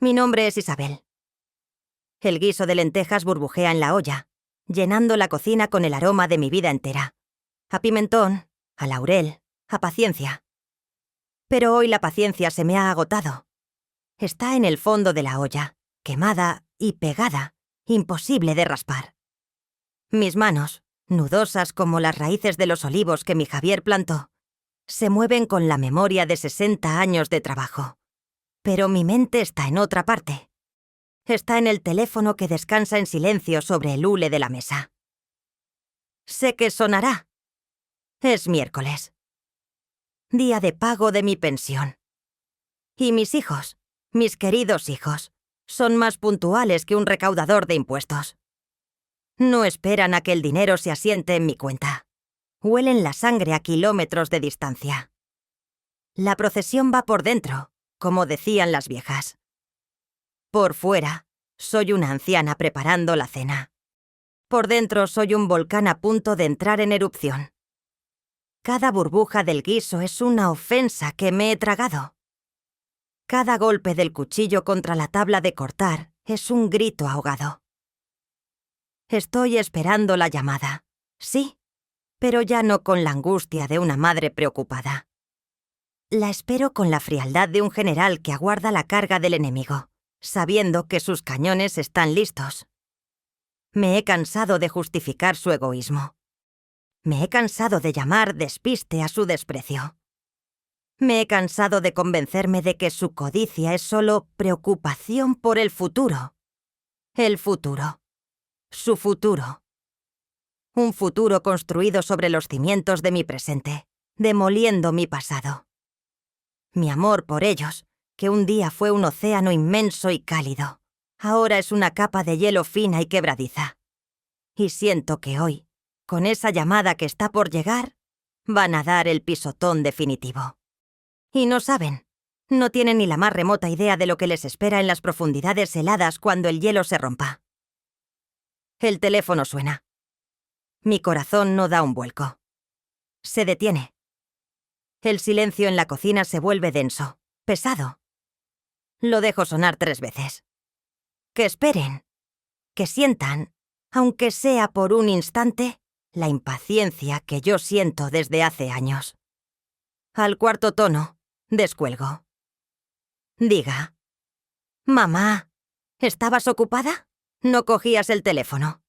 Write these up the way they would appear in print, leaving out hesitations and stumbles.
Mi nombre es Isabel. El guiso de lentejas burbujea en la olla, llenando la cocina con el aroma de mi vida entera. A pimentón, a laurel, a paciencia. Pero hoy la paciencia se me ha agotado. Está en el fondo de la olla, quemada y pegada, imposible de raspar. Mis manos, nudosas como las raíces de los olivos que mi Javier plantó, se mueven con la memoria de 60 años de trabajo. Pero mi mente está en otra parte. Está en el teléfono que descansa en silencio sobre el hule de la mesa. Sé que sonará. Es miércoles. Día de pago de mi pensión. Y mis hijos, mis queridos hijos, son más puntuales que un recaudador de impuestos. No esperan a que el dinero se asiente en mi cuenta. Huelen la sangre a kilómetros de distancia. La procesión va por dentro, como decían las viejas. Por fuera, soy una anciana preparando la cena. Por dentro soy un volcán a punto de entrar en erupción. Cada burbuja del guiso es una ofensa que me he tragado. Cada golpe del cuchillo contra la tabla de cortar es un grito ahogado. Estoy esperando la llamada, sí, pero ya no con la angustia de una madre preocupada. La espero con la frialdad de un general que aguarda la carga del enemigo, sabiendo que sus cañones están listos. Me he cansado de justificar su egoísmo. Me he cansado de llamar despiste a su desprecio. Me he cansado de convencerme de que su codicia es solo preocupación por el futuro. El futuro. Su futuro. Un futuro construido sobre los cimientos de mi presente, demoliendo mi pasado. Mi amor por ellos, que un día fue un océano inmenso y cálido, ahora es una capa de hielo fina y quebradiza. Y siento que hoy, con esa llamada que está por llegar, van a dar el pisotón definitivo. Y no saben, no tienen ni la más remota idea de lo que les espera en las profundidades heladas cuando el hielo se rompa. El teléfono suena. Mi corazón no da un vuelco. Se detiene. El silencio en la cocina se vuelve denso, pesado. Lo dejo sonar 3 veces. Que esperen, que sientan, aunque sea por un instante, la impaciencia que yo siento desde hace años. Al 4.º tono, descuelgo. Diga. Mamá, ¿estabas ocupada? No cogías el teléfono.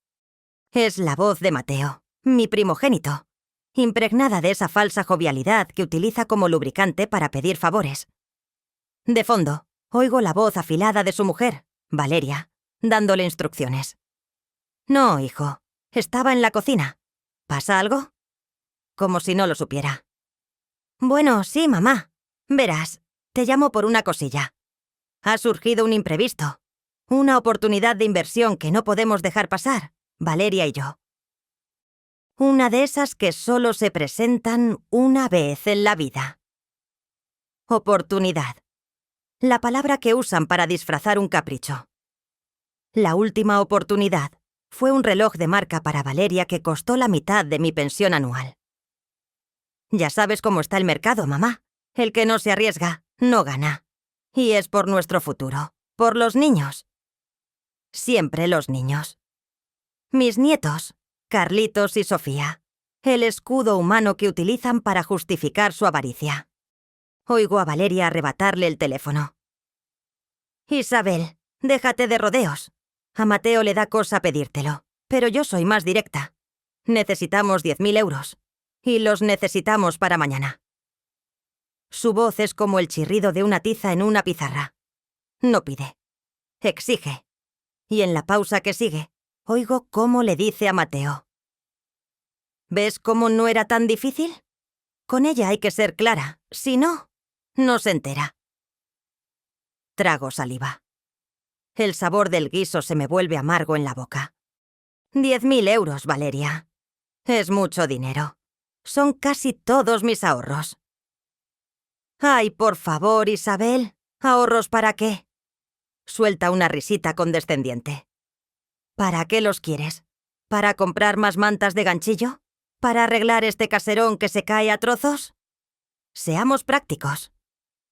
Es la voz de Mateo, mi primogénito, impregnada de esa falsa jovialidad que utiliza como lubricante para pedir favores. De fondo, oigo la voz afilada de su mujer, Valeria, dándole instrucciones. No, hijo, estaba en la cocina. ¿Pasa algo? Como si no lo supiera. Bueno, sí, mamá. Verás, te llamo por una cosilla. Ha surgido un imprevisto. Una oportunidad de inversión que no podemos dejar pasar, Valeria y yo. Una de esas que solo se presentan una vez en la vida. Oportunidad. La palabra que usan para disfrazar un capricho. La última oportunidad fue un reloj de marca para Valeria que costó la mitad de mi pensión anual. Ya sabes cómo está el mercado, mamá. El que no se arriesga, no gana. Y es por nuestro futuro, por los niños. Siempre los niños. Mis nietos, Carlitos y Sofía. El escudo humano que utilizan para justificar su avaricia. Oigo a Valeria arrebatarle el teléfono. Isabel, déjate de rodeos. A Mateo le da cosa pedírtelo, pero yo soy más directa. Necesitamos 10.000 euros. Y los necesitamos para mañana. Su voz es como el chirrido de una tiza en una pizarra. No pide. Exige. Y en la pausa que sigue, oigo cómo le dice a Mateo. ¿Ves cómo no era tan difícil? Con ella hay que ser clara. Si no, no se entera. Trago saliva. El sabor del guiso se me vuelve amargo en la boca. 10.000 euros, Valeria. Es mucho dinero. Son casi todos mis ahorros. Ay, por favor, Isabel. ¿Ahorros para qué? Suelta una risita condescendiente. ¿Para qué los quieres? ¿Para comprar más mantas de ganchillo? ¿Para arreglar este caserón que se cae a trozos? Seamos prácticos.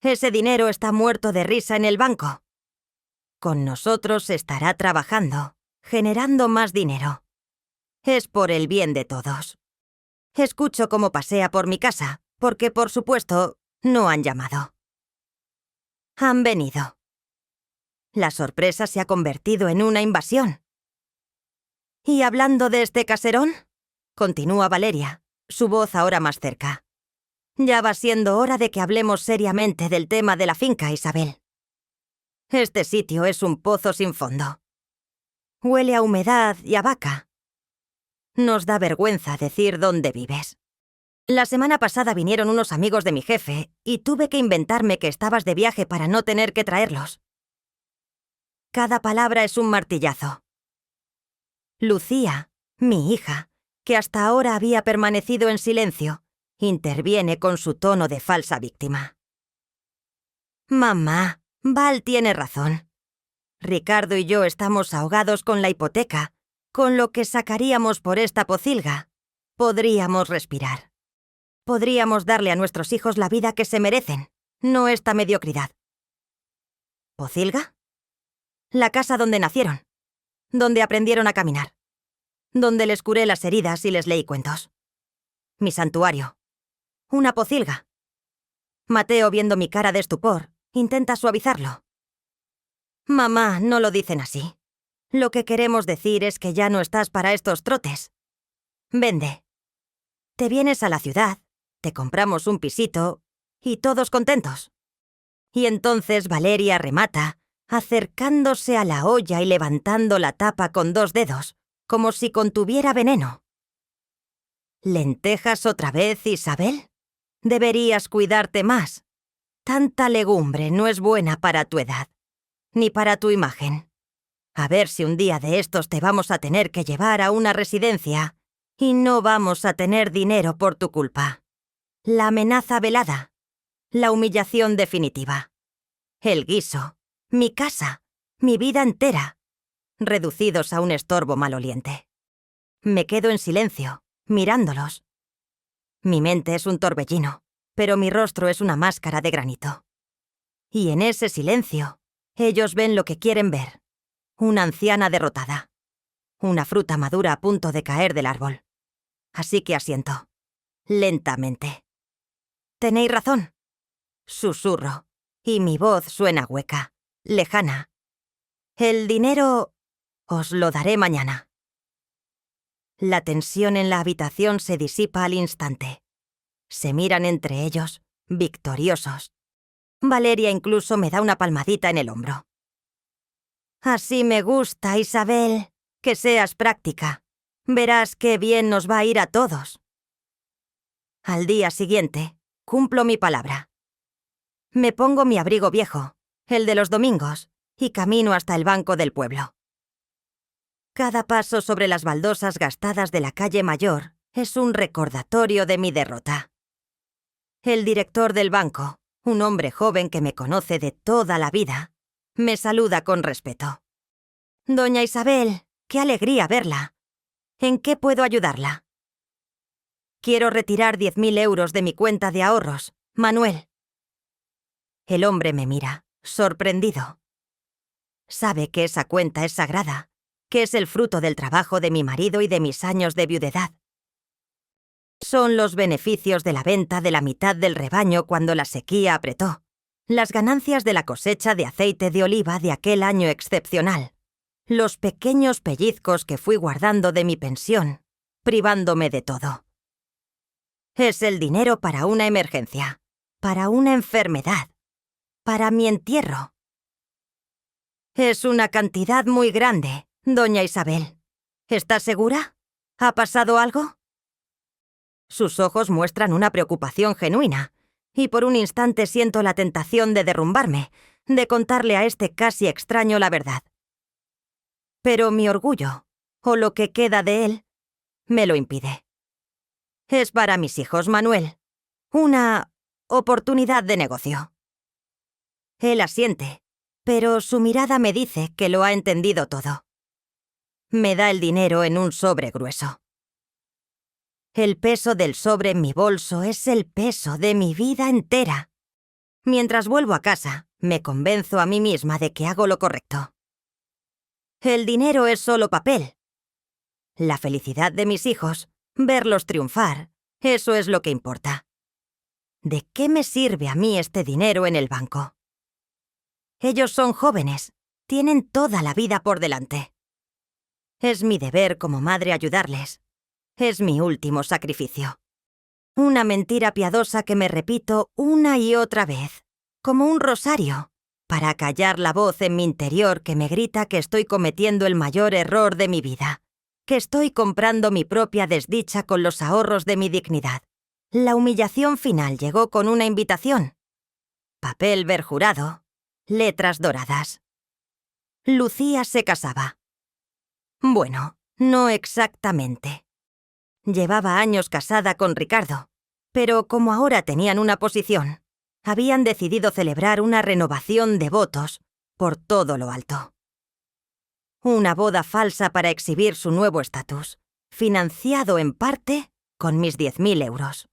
Ese dinero está muerto de risa en el banco. Con nosotros estará trabajando, generando más dinero. Es por el bien de todos. Escucho cómo pasea por mi casa, porque por supuesto no han llamado. Han venido. La sorpresa se ha convertido en una invasión. Y hablando de este caserón, continúa Valeria, su voz ahora más cerca. Ya va siendo hora de que hablemos seriamente del tema de la finca, Isabel. Este sitio es un pozo sin fondo. Huele a humedad y a vaca. Nos da vergüenza decir dónde vives. La semana pasada vinieron unos amigos de mi jefe y tuve que inventarme que estabas de viaje para no tener que traerlos. Cada palabra es un martillazo. Lucía, mi hija, que hasta ahora había permanecido en silencio, interviene con su tono de falsa víctima. Mamá, Val tiene razón. Ricardo y yo estamos ahogados con la hipoteca. Con lo que sacaríamos por esta pocilga, podríamos respirar. Podríamos darle a nuestros hijos la vida que se merecen, no esta mediocridad. ¿Pocilga? La casa donde nacieron, donde aprendieron a caminar, donde les curé las heridas y les leí cuentos. Mi santuario. Una pocilga. Mateo, viendo mi cara de estupor, intenta suavizarlo. Mamá, no lo dicen así. Lo que queremos decir es que ya no estás para estos trotes. Vende. Te vienes a la ciudad, te compramos un pisito y todos contentos. Y entonces Valeria remata, acercándose a la olla y levantando la tapa con 2 dedos, como si contuviera veneno. ¿Lentejas otra vez, Isabel? Deberías cuidarte más. Tanta legumbre no es buena para tu edad, ni para tu imagen. A ver si un día de estos te vamos a tener que llevar a una residencia y no vamos a tener dinero por tu culpa. La amenaza velada, la humillación definitiva, el guiso, mi casa, mi vida entera, reducidos a un estorbo maloliente. Me quedo en silencio, mirándolos. Mi mente es un torbellino, pero mi rostro es una máscara de granito. Y en ese silencio, ellos ven lo que quieren ver. Una anciana derrotada. Una fruta madura a punto de caer del árbol. Así que asiento. Lentamente. Tenéis razón. Susurro. Y mi voz suena hueca. Lejana. El dinero os lo daré mañana. La tensión en la habitación se disipa al instante. Se miran entre ellos, victoriosos. Valeria incluso me da una palmadita en el hombro. Así me gusta, Isabel, que seas práctica. Verás qué bien nos va a ir a todos. Al día siguiente, cumplo mi palabra. Me pongo mi abrigo viejo, el de los domingos, y camino hasta el banco del pueblo. Cada paso sobre las baldosas gastadas de la calle Mayor es un recordatorio de mi derrota. El director del banco, un hombre joven que me conoce de toda la vida, me saluda con respeto. Doña Isabel, qué alegría verla. ¿En qué puedo ayudarla? Quiero retirar 10.000 euros de mi cuenta de ahorros, Manuel. El hombre me mira, sorprendido. Sabe que esa cuenta es sagrada, que es el fruto del trabajo de mi marido y de mis años de viudedad. Son los beneficios de la venta de la mitad del rebaño cuando la sequía apretó, las ganancias de la cosecha de aceite de oliva de aquel año excepcional, los pequeños pellizcos que fui guardando de mi pensión, privándome de todo. Es el dinero para una emergencia, para una enfermedad, para mi entierro. Es una cantidad muy grande, doña Isabel. ¿Está segura? ¿Ha pasado algo? Sus ojos muestran una preocupación genuina, y por un instante siento la tentación de derrumbarme, de contarle a este casi extraño la verdad. Pero mi orgullo, o lo que queda de él, me lo impide. Es para mis hijos, Manuel. Una oportunidad de negocio. Él asiente, pero su mirada me dice que lo ha entendido todo. Me da el dinero en un sobre grueso. El peso del sobre en mi bolso es el peso de mi vida entera. Mientras vuelvo a casa, Me convenzo a mí misma de que hago lo correcto. El dinero es solo papel. La felicidad de mis hijos, verlos triunfar, eso es lo que importa. ¿De qué me sirve a mí este dinero en el banco? Ellos son jóvenes, tienen toda la vida por delante. Es mi deber como madre ayudarles. Es mi último sacrificio. Una mentira piadosa que me repito una y otra vez, como un rosario, para callar la voz en mi interior que me grita que estoy cometiendo el mayor error de mi vida, que estoy comprando mi propia desdicha con los ahorros de mi dignidad. La humillación final llegó con una invitación. Papel verjurado, letras doradas. Lucía se casaba. Bueno, no exactamente. Llevaba años casada con Ricardo, pero como ahora tenían una posición, habían decidido celebrar una renovación de votos por todo lo alto. Una boda falsa para exhibir su nuevo estatus, financiado en parte con mis 10.000 euros.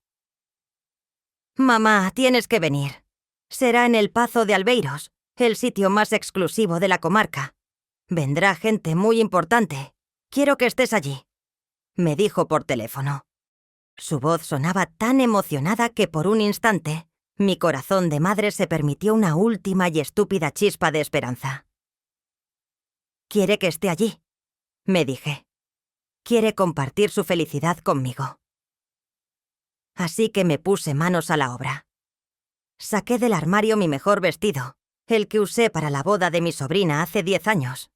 Mamá, tienes que venir. Será en el Pazo de Albeiros, el sitio más exclusivo de la comarca. Vendrá gente muy importante. Quiero que estés allí, me dijo por teléfono. Su voz sonaba tan emocionada que por un instante, mi corazón de madre se permitió una última y estúpida chispa de esperanza. Quiere que esté allí, me dije. Quiere compartir su felicidad conmigo. Así que me puse manos a la obra. Saqué del armario mi mejor vestido, el que usé para la boda de mi sobrina hace 10 años.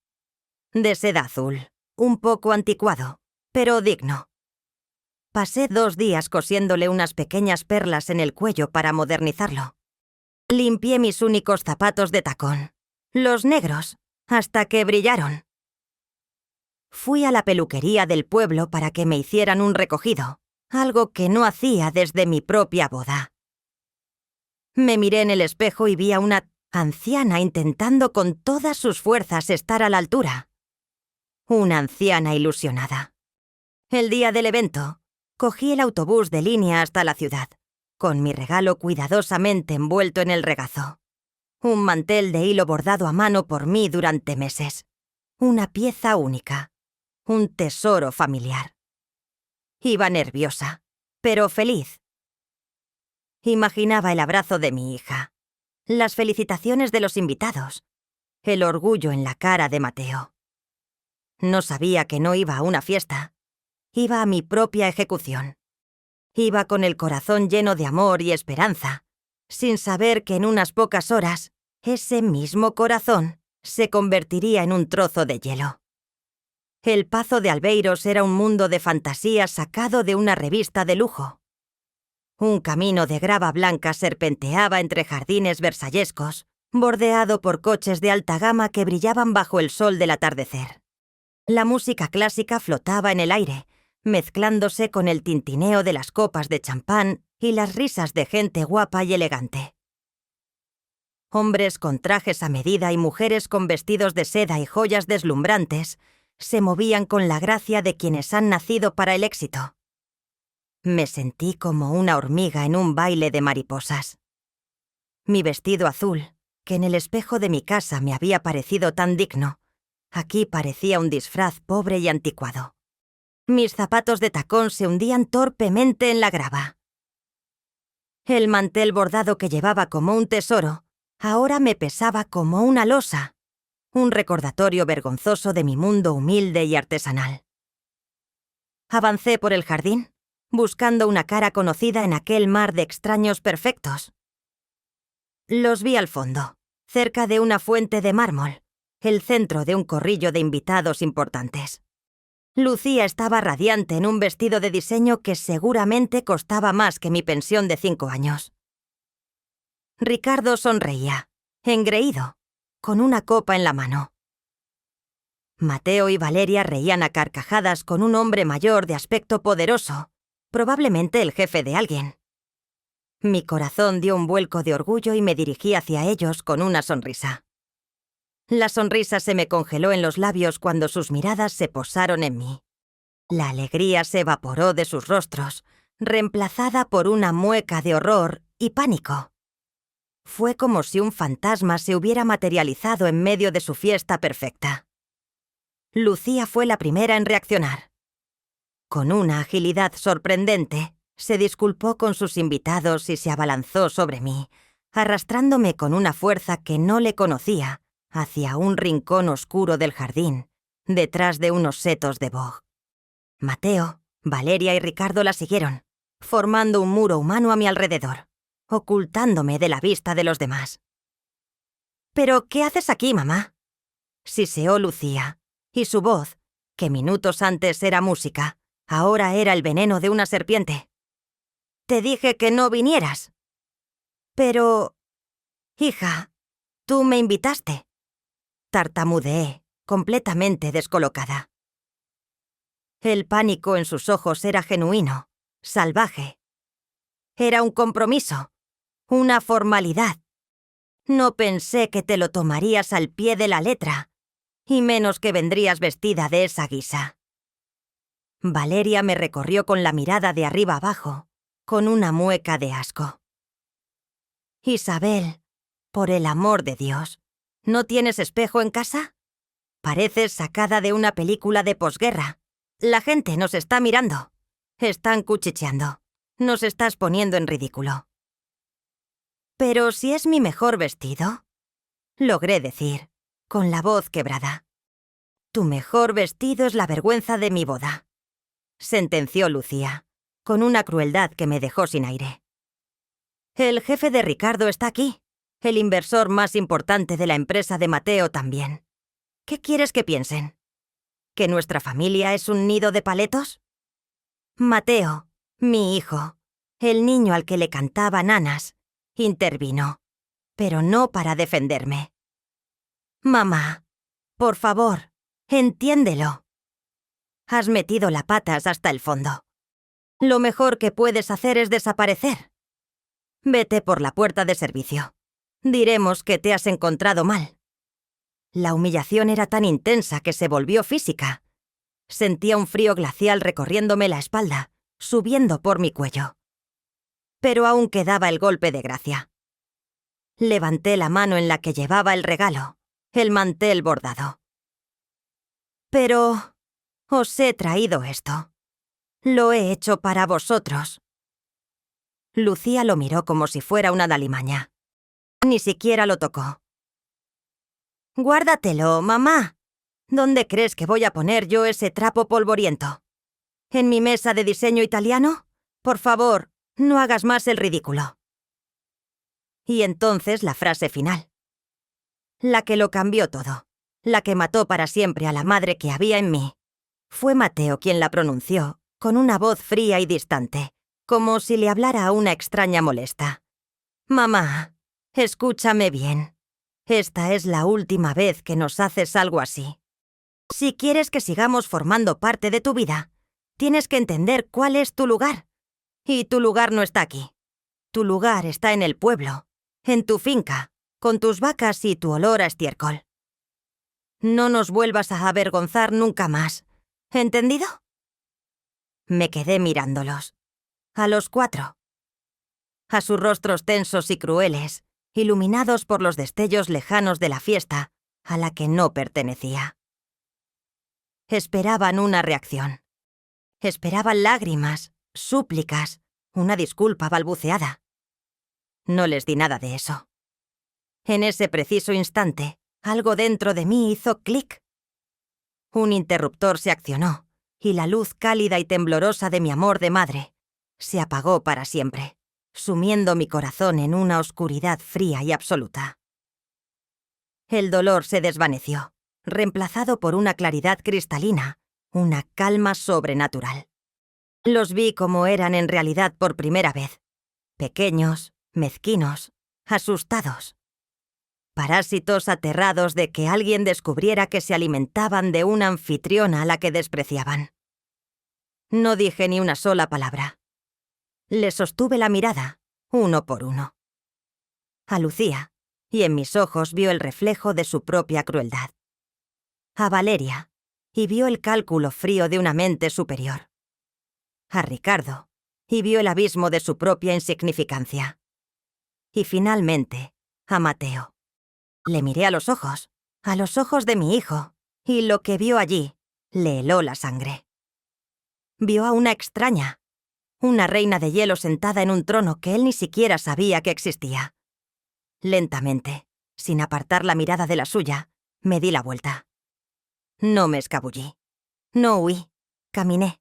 De seda azul, un poco anticuado, pero digno. Pasé 2 días cosiéndole unas pequeñas perlas en el cuello para modernizarlo. Limpié mis únicos zapatos de tacón, los negros, hasta que brillaron. Fui a la peluquería del pueblo para que me hicieran un recogido, algo que no hacía desde mi propia boda. Me miré en el espejo y vi a una anciana intentando con todas sus fuerzas estar a la altura. Una anciana ilusionada. El día del evento, cogí el autobús de línea hasta la ciudad, con mi regalo cuidadosamente envuelto en el regazo. Un mantel de hilo bordado a mano por mí durante meses. Una pieza única. Un tesoro familiar. Iba nerviosa, pero feliz. Imaginaba el abrazo de mi hija, las felicitaciones de los invitados, el orgullo en la cara de Mateo. No sabía que no iba a una fiesta. Iba a mi propia ejecución. Iba con el corazón lleno de amor y esperanza, sin saber que en unas pocas horas, ese mismo corazón se convertiría en un trozo de hielo. El Pazo de Albeiros era un mundo de fantasía sacado de una revista de lujo. Un camino de grava blanca serpenteaba entre jardines versallescos, bordeado por coches de alta gama que brillaban bajo el sol del atardecer. La música clásica flotaba en el aire, mezclándose con el tintineo de las copas de champán y las risas de gente guapa y elegante. Hombres con trajes a medida y mujeres con vestidos de seda y joyas deslumbrantes se movían con la gracia de quienes han nacido para el éxito. Me sentí como una hormiga en un baile de mariposas. Mi vestido azul, que en el espejo de mi casa me había parecido tan digno, aquí parecía un disfraz pobre y anticuado. Mis zapatos de tacón se hundían torpemente en la grava. El mantel bordado que llevaba como un tesoro, ahora me pesaba como una losa, un recordatorio vergonzoso de mi mundo humilde y artesanal. Avancé por el jardín, buscando una cara conocida en aquel mar de extraños perfectos. Los vi al fondo, cerca de una fuente de mármol, el centro de un corrillo de invitados importantes. Lucía estaba radiante en un vestido de diseño que seguramente costaba más que mi pensión de 5 años. Ricardo sonreía, engreído, con una copa en la mano. Mateo y Valeria reían a carcajadas con un hombre mayor de aspecto poderoso, probablemente el jefe de alguien. Mi corazón dio un vuelco de orgullo y me dirigí hacia ellos con una sonrisa. La sonrisa se me congeló en los labios cuando sus miradas se posaron en mí. La alegría se evaporó de sus rostros, reemplazada por una mueca de horror y pánico. Fue como si un fantasma se hubiera materializado en medio de su fiesta perfecta. Lucía fue la primera en reaccionar. Con una agilidad sorprendente, se disculpó con sus invitados y se abalanzó sobre mí, arrastrándome con una fuerza que no le conocía hacia un rincón oscuro del jardín, detrás de unos setos de boj. Mateo, Valeria y Ricardo la siguieron, formando un muro humano a mi alrededor, ocultándome de la vista de los demás. «¿Pero qué haces aquí, mamá?», siseó Lucía, y su voz, que minutos antes era música, ahora era el veneno de una serpiente. «Te dije que no vinieras». «Pero... hija, tú me invitaste», tartamudeé, completamente descolocada. El pánico en sus ojos era genuino, salvaje. Era un compromiso, una formalidad. No pensé que te lo tomarías al pie de la letra, y menos que vendrías vestida de esa guisa. Valeria me recorrió con la mirada de arriba abajo, con una mueca de asco. «Isabel, por el amor de Dios, ¿no tienes espejo en casa? Pareces sacada de una película de posguerra. La gente nos está mirando. Están cuchicheando. Nos estás poniendo en ridículo». «Pero si es mi mejor vestido», logré decir, con la voz quebrada. «Tu mejor vestido es la vergüenza de mi boda», sentenció Lucía, con una crueldad que me dejó sin aire. «El jefe de Ricardo está aquí, el inversor más importante de la empresa de Mateo también. ¿Qué quieres que piensen? ¿Que nuestra familia es un nido de paletos? Mateo, mi hijo, el niño al que le cantaba nanas, intervino, pero no para defenderme. Mamá, por favor, entiéndelo. Has metido la patas hasta el fondo. Lo mejor que puedes hacer es desaparecer. Vete por la puerta de servicio. Diremos que te has encontrado mal». La humillación era tan intensa que se volvió física. Sentía un frío glacial recorriéndome la espalda, subiendo por mi cuello. Pero aún quedaba el golpe de gracia. Levanté la mano en la que llevaba el regalo, el mantel bordado. «Pero... os he traído esto. Lo he hecho para vosotros». Lucía lo miró como si fuera una dalimaña. Ni siquiera lo tocó. «Guárdatelo, mamá. ¿Dónde crees que voy a poner yo ese trapo polvoriento? ¿En mi mesa de diseño italiano? Por favor, no hagas más el ridículo». Y entonces la frase final. La que lo cambió todo, la que mató para siempre a la madre que había en mí. Fue Mateo quien la pronunció, con una voz fría y distante, como si le hablara a una extraña molesta. «Mamá, escúchame bien. Esta es la última vez que nos haces algo así. Si quieres que sigamos formando parte de tu vida, tienes que entender cuál es tu lugar. Y tu lugar no está aquí. Tu lugar está en el pueblo, en tu finca, con tus vacas y tu olor a estiércol. No nos vuelvas a avergonzar nunca más. ¿Entendido?». Me quedé mirándolos. A los 4. A sus rostros tensos y crueles, iluminados por los destellos lejanos de la fiesta a la que no pertenecía. Esperaban una reacción. Esperaban lágrimas, súplicas, una disculpa balbuceada. No les di nada de eso. En ese preciso instante, algo dentro de mí hizo clic. Un interruptor se accionó, y la luz cálida y temblorosa de mi amor de madre se apagó para siempre, sumiendo mi corazón en una oscuridad fría y absoluta. El dolor se desvaneció, reemplazado por una claridad cristalina, una calma sobrenatural. Los vi como eran en realidad por primera vez, pequeños, mezquinos, asustados. Parásitos aterrados de que alguien descubriera que se alimentaban de una anfitriona a la que despreciaban. No dije ni una sola palabra. Les sostuve la mirada, uno por uno. A Lucía, y en mis ojos vio el reflejo de su propia crueldad. A Valeria, y vio el cálculo frío de una mente superior. A Ricardo, y vio el abismo de su propia insignificancia. Y finalmente, a Mateo. Le miré a los ojos de mi hijo, y lo que vio allí le heló la sangre. Vio a una extraña, una reina de hielo sentada en un trono que él ni siquiera sabía que existía. Lentamente, sin apartar la mirada de la suya, me di la vuelta. No me escabullí. No huí. Caminé.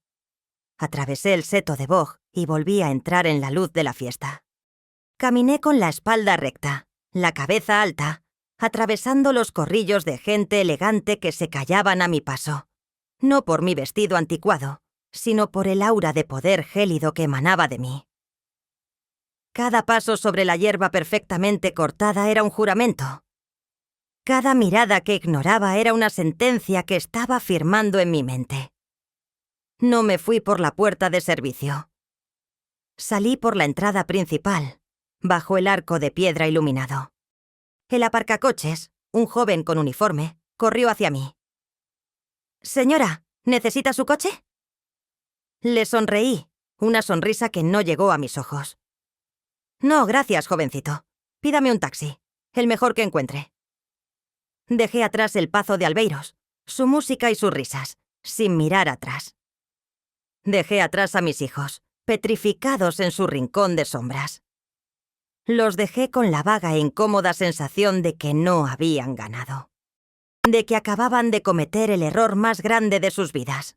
Atravesé el seto de boj y volví a entrar en la luz de la fiesta. Caminé con la espalda recta, la cabeza alta, atravesando los corrillos de gente elegante que se callaban a mi paso. No por mi vestido anticuado, sino por el aura de poder gélido que emanaba de mí. Cada paso sobre la hierba perfectamente cortada era un juramento. Cada mirada que ignoraba era una sentencia que estaba firmando en mi mente. No me fui por la puerta de servicio. Salí por la entrada principal, bajo el arco de piedra iluminado. El aparcacoches, un joven con uniforme, corrió hacia mí. «Señora, ¿necesita su coche?» Le sonreí, una sonrisa que no llegó a mis ojos. «No, gracias, jovencito. Pídame un taxi, el mejor que encuentre». Dejé atrás el Pazo de Albeiros, su música y sus risas, sin mirar atrás. Dejé atrás a mis hijos, petrificados en su rincón de sombras. Los dejé con la vaga e incómoda sensación de que no habían ganado. De que acababan de cometer el error más grande de sus vidas.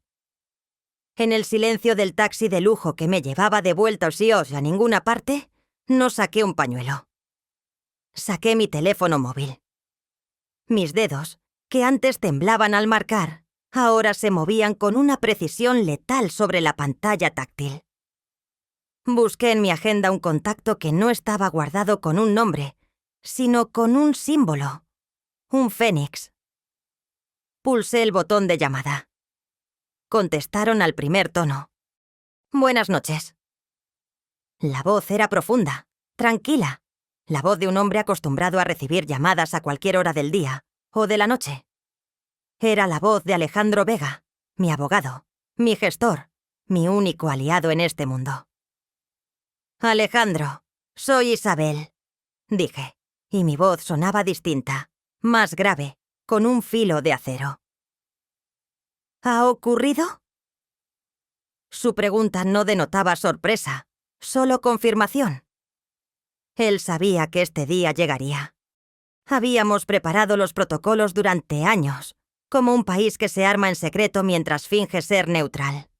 En el silencio del taxi de lujo que me llevaba de vuelta a ninguna parte, no saqué un pañuelo. Saqué mi teléfono móvil. Mis dedos, que antes temblaban al marcar, ahora se movían con una precisión letal sobre la pantalla táctil. Busqué en mi agenda un contacto que no estaba guardado con un nombre, sino con un símbolo, un fénix. Pulsé el botón de llamada. Contestaron al primer tono. «Buenas noches». La voz era profunda, tranquila, la voz de un hombre acostumbrado a recibir llamadas a cualquier hora del día o de la noche. Era la voz de Alejandro Vega, mi abogado, mi gestor, mi único aliado en este mundo. «Alejandro, soy Isabel», dije, y mi voz sonaba distinta, más grave, con un filo de acero. «¿Ha ocurrido?» Su pregunta no denotaba sorpresa, solo confirmación. Él sabía que este día llegaría. Habíamos preparado los protocolos durante años, como un país que se arma en secreto mientras finge ser neutral.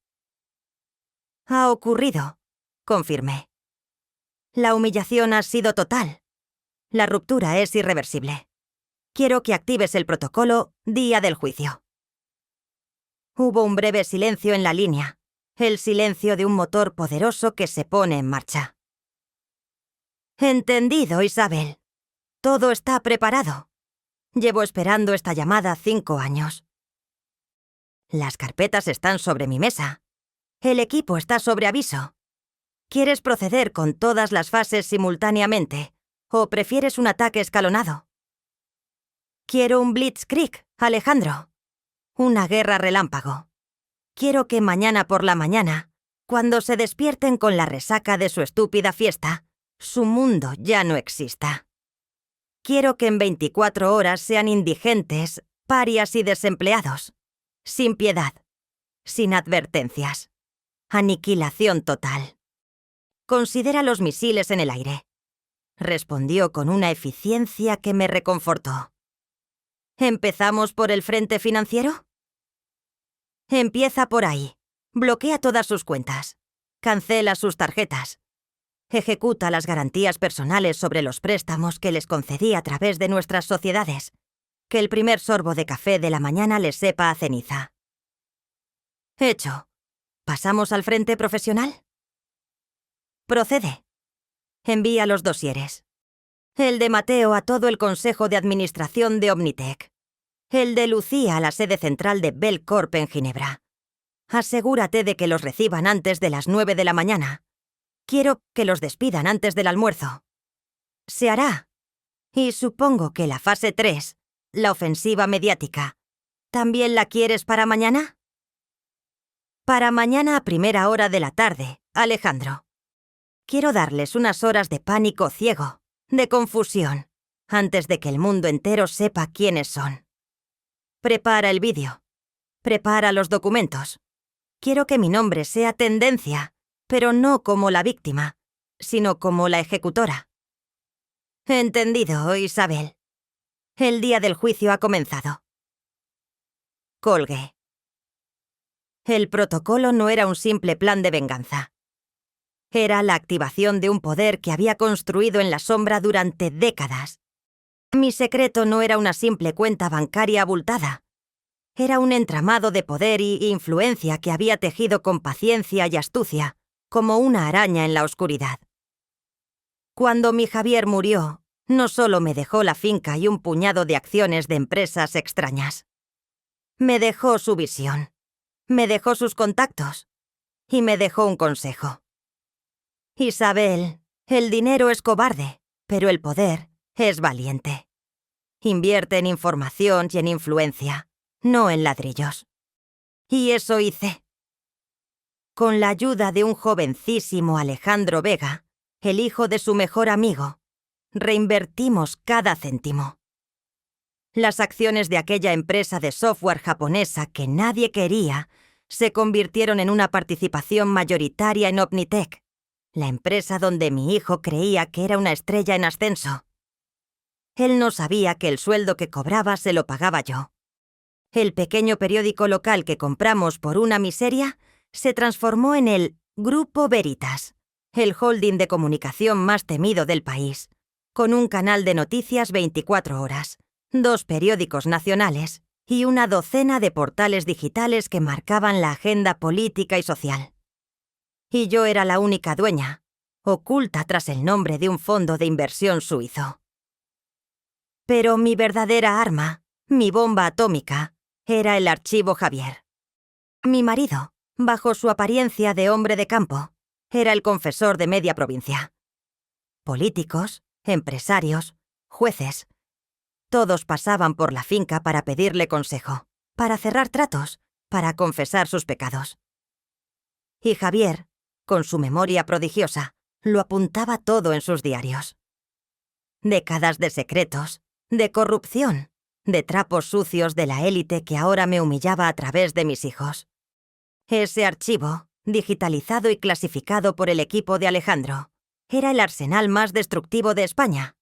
«Ha ocurrido», confirmé. «La humillación ha sido total. La ruptura es irreversible. Quiero que actives el protocolo día del juicio». Hubo un breve silencio en la línea, el silencio de un motor poderoso que se pone en marcha. «Entendido, Isabel. Todo está preparado. Llevo esperando esta llamada 5 años. Las carpetas están sobre mi mesa. El equipo está sobre aviso. ¿Quieres proceder con todas las fases simultáneamente o prefieres un ataque escalonado?» «Quiero un blitzkrieg, Alejandro. Una guerra relámpago. Quiero que mañana por la mañana, cuando se despierten con la resaca de su estúpida fiesta, su mundo ya no exista. Quiero que en 24 horas sean indigentes, parias y desempleados. Sin piedad. Sin advertencias. Aniquilación total. Considera los misiles en el aire», respondió con una eficiencia que me reconfortó. «¿Empezamos por el frente financiero?» «Empieza por ahí. Bloquea todas sus cuentas. Cancela sus tarjetas. Ejecuta las garantías personales sobre los préstamos que les concedí a través de nuestras sociedades. Que el primer sorbo de café de la mañana les sepa a ceniza». «Hecho. ¿Pasamos al frente profesional?» «Procede. Envía los dosieres. El de Mateo a todo el consejo de administración de Omnitech. El de Lucía a la sede central de Bell Corp en Ginebra. Asegúrate de que los reciban antes de las 9 de la mañana. Quiero que los despidan antes del almuerzo. Se hará. Y supongo que la fase 3, la ofensiva mediática, ¿también la quieres para mañana?» «Para mañana a primera hora de la tarde, Alejandro. Quiero darles unas horas de pánico ciego, de confusión, antes de que el mundo entero sepa quiénes son. Prepara el vídeo. Prepara los documentos. Quiero que mi nombre sea tendencia, pero no como la víctima, sino como la ejecutora. Entendido, Isabel. El día del juicio ha comenzado. Colgué. El protocolo no era un simple plan de venganza. Era la activación de un poder que había construido en la sombra durante décadas. Mi secreto no era una simple cuenta bancaria abultada. Era un entramado de poder y influencia que había tejido con paciencia y astucia, como una araña en la oscuridad. Cuando mi Javier murió, no solo me dejó la finca y un puñado de acciones de empresas extrañas. Me dejó su visión, me dejó sus contactos y me dejó un consejo. Isabel, el dinero es cobarde, pero el poder es valiente. Invierte en información y en influencia, no en ladrillos. Y eso hice. Con la ayuda de un jovencísimo Alejandro Vega, el hijo de su mejor amigo, reinvertimos cada céntimo. Las acciones de aquella empresa de software japonesa que nadie quería se convirtieron en una participación mayoritaria en Omnitech, la empresa donde mi hijo creía que era una estrella en ascenso. Él no sabía que el sueldo que cobraba se lo pagaba yo. El pequeño periódico local que compramos por una miseria se transformó en el Grupo Veritas, el holding de comunicación más temido del país, con un canal de noticias 24 horas, 2 periódicos nacionales y una docena de portales digitales que marcaban la agenda política y social. Y yo era la única dueña, oculta tras el nombre de un fondo de inversión suizo. Pero mi verdadera arma, mi bomba atómica, era el archivo Javier. Mi marido, bajo su apariencia de hombre de campo, era el confesor de media provincia. Políticos, empresarios, jueces, todos pasaban por la finca para pedirle consejo, para cerrar tratos, para confesar sus pecados. Y Javier, con su memoria prodigiosa, lo apuntaba todo en sus diarios. Décadas de secretos, de corrupción, de trapos sucios de la élite que ahora me humillaba a través de mis hijos. Ese archivo, digitalizado y clasificado por el equipo de Alejandro, era el arsenal más destructivo de España.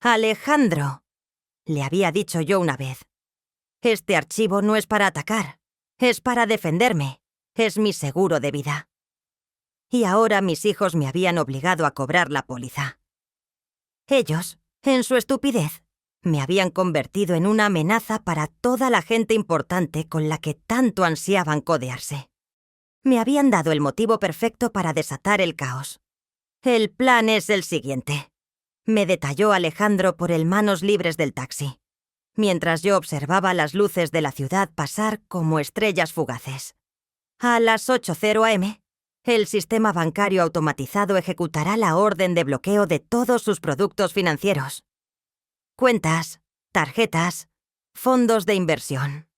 Alejandro, le había dicho yo una vez, este archivo no es para atacar, es para defenderme, es mi seguro de vida. Y ahora mis hijos me habían obligado a cobrar la póliza. Ellos, en su estupidez, me habían convertido en una amenaza para toda la gente importante con la que tanto ansiaban codearse. Me habían dado el motivo perfecto para desatar el caos. El plan es el siguiente. Me detalló Alejandro por el manos libres del taxi, mientras yo observaba las luces de la ciudad pasar como estrellas fugaces. A las 8:00 am, el sistema bancario automatizado ejecutará la orden de bloqueo de todos sus productos financieros. Cuentas, tarjetas, fondos de inversión.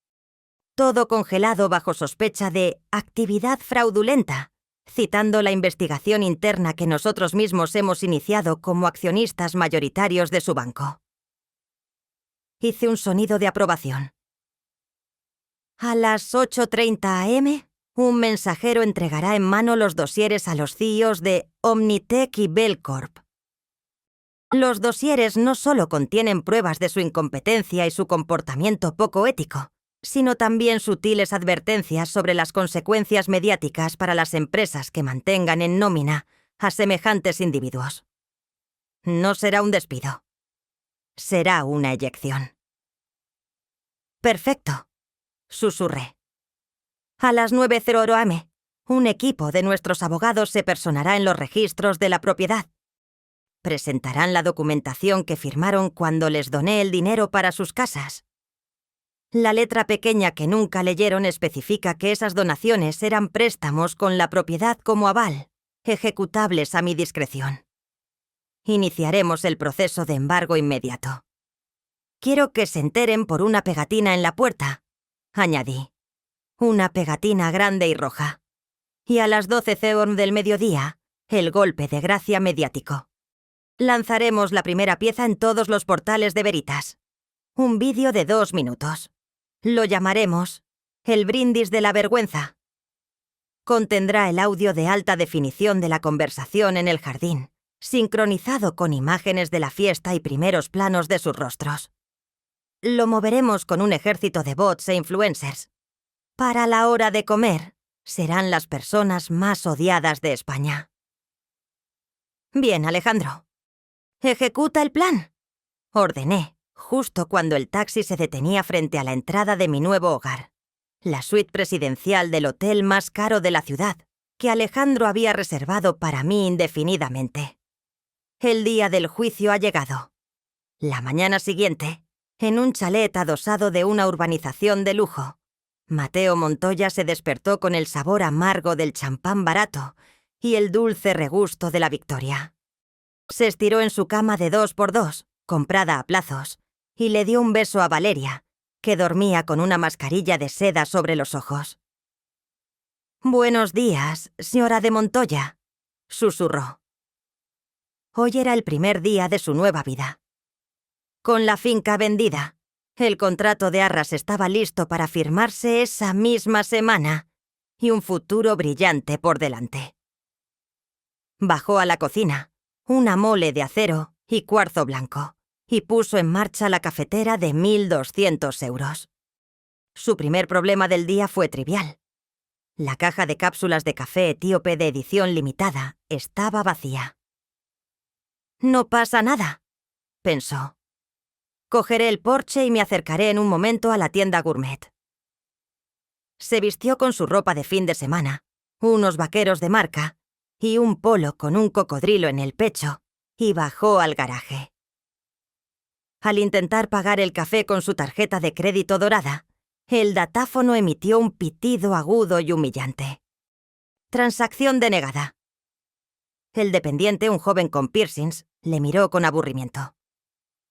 Todo congelado bajo sospecha de actividad fraudulenta, citando la investigación interna que nosotros mismos hemos iniciado como accionistas mayoritarios de su banco. Hice un sonido de aprobación. A las 8:30 am, un mensajero entregará en mano los dosieres a los CEOs de Omnitech y Bell Corp. Los dosieres no solo contienen pruebas de su incompetencia y su comportamiento poco ético, sino también sutiles advertencias sobre las consecuencias mediáticas para las empresas que mantengan en nómina a semejantes individuos. No será un despido. Será una eyección. Perfecto, susurré. A las 9:00 am, un equipo de nuestros abogados se personará en los registros de la propiedad. Presentarán la documentación que firmaron cuando les doné el dinero para sus casas. La letra pequeña que nunca leyeron especifica que esas donaciones eran préstamos con la propiedad como aval, ejecutables a mi discreción. Iniciaremos el proceso de embargo inmediato. Quiero que se enteren por una pegatina en la puerta, añadí. Una pegatina grande y roja. Y a las 12:00 del mediodía, el golpe de gracia mediático. Lanzaremos la primera pieza en todos los portales de Veritas. Un vídeo de 2 minutos. Lo llamaremos El brindis de la vergüenza. Contendrá el audio de alta definición de la conversación en el jardín, sincronizado con imágenes de la fiesta y primeros planos de sus rostros. Lo moveremos con un ejército de bots e influencers. Para la hora de comer, serán las personas más odiadas de España. Bien, Alejandro. ¡Ejecuta el plan!, ordené, justo cuando el taxi se detenía frente a la entrada de mi nuevo hogar, la suite presidencial del hotel más caro de la ciudad, que Alejandro había reservado para mí indefinidamente. El día del juicio ha llegado. La mañana siguiente, en un chalet adosado de una urbanización de lujo, Mateo Montoya se despertó con el sabor amargo del champán barato y el dulce regusto de la victoria. Se estiró en su cama de 2x2, comprada a plazos, y le dio un beso a Valeria, que dormía con una mascarilla de seda sobre los ojos. «Buenos días, señora de Montoya», susurró. Hoy era el primer día de su nueva vida. Con la finca vendida, el contrato de arras estaba listo para firmarse esa misma semana y un futuro brillante por delante. Bajó a la cocina, una mole de acero y cuarzo blanco, y puso en marcha la cafetera de 1.200 euros. Su primer problema del día fue trivial. La caja de cápsulas de café etíope de edición limitada estaba vacía. «No pasa nada», pensó. «Cogeré el Porsche y me acercaré en un momento a la tienda gourmet». Se vistió con su ropa de fin de semana, unos vaqueros de marca y un polo con un cocodrilo en el pecho, y bajó al garaje. Al intentar pagar el café con su tarjeta de crédito dorada, el datáfono emitió un pitido agudo y humillante. Transacción denegada. El dependiente, un joven con piercings, le miró con aburrimiento.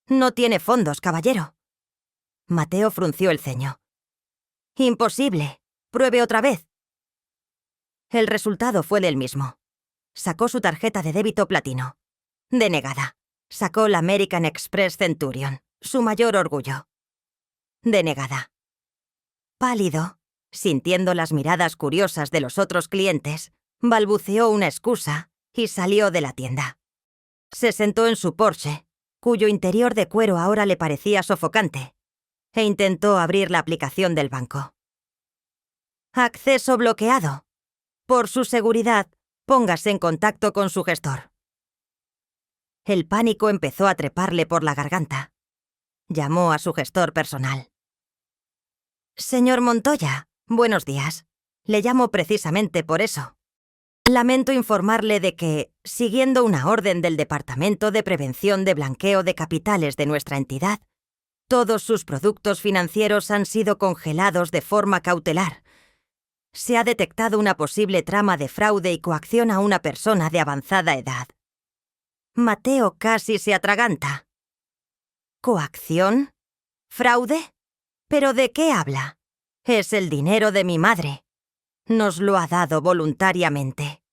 «No tiene fondos, caballero». Mateo frunció el ceño. «Imposible. Pruebe otra vez». El resultado fue el mismo. Sacó su tarjeta de débito platino. Denegada. Sacó la American Express Centurion, su mayor orgullo. Denegada. Pálido, sintiendo las miradas curiosas de los otros clientes, balbuceó una excusa y salió de la tienda. Se sentó en su Porsche, cuyo interior de cuero ahora le parecía sofocante, e intentó abrir la aplicación del banco. «Acceso bloqueado. Por su seguridad, póngase en contacto con su gestor». El pánico empezó a treparle por la garganta. Llamó a su gestor personal. «Señor Montoya, buenos días. Le llamo precisamente por eso. Lamento informarle de que, siguiendo una orden del Departamento de Prevención de Blanqueo de Capitales de nuestra entidad, todos sus productos financieros han sido congelados de forma cautelar. Se ha detectado una posible trama de fraude y coacción a una persona de avanzada edad». Mateo casi se atraganta. ¿Coacción? ¿Fraude? ¿Pero de qué habla? Es el dinero de mi madre. Nos lo ha dado voluntariamente.